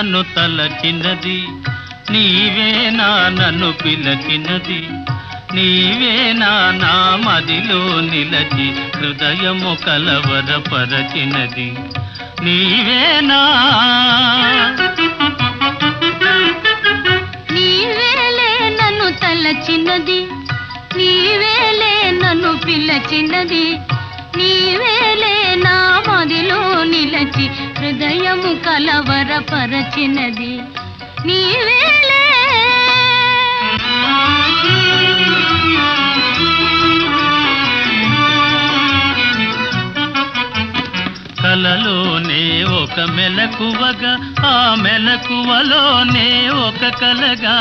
నన్ను తలచినది, నీవేనా నన్ను పిలచినది, నీవేనా నా మదిలో నిలచి హృదయము కలవరపరచినది, నీవేనా నీవేలే నన్ను తలచినది, నీవేలే నన్ను పిలచినది, నీవేలే నా మదిలో నిలచి హృదయము కలవరపరచినది, నీవేలే. కలలోనే ఒక మెలకువగా, ఆ మెలకువలోనే ఒక కలగా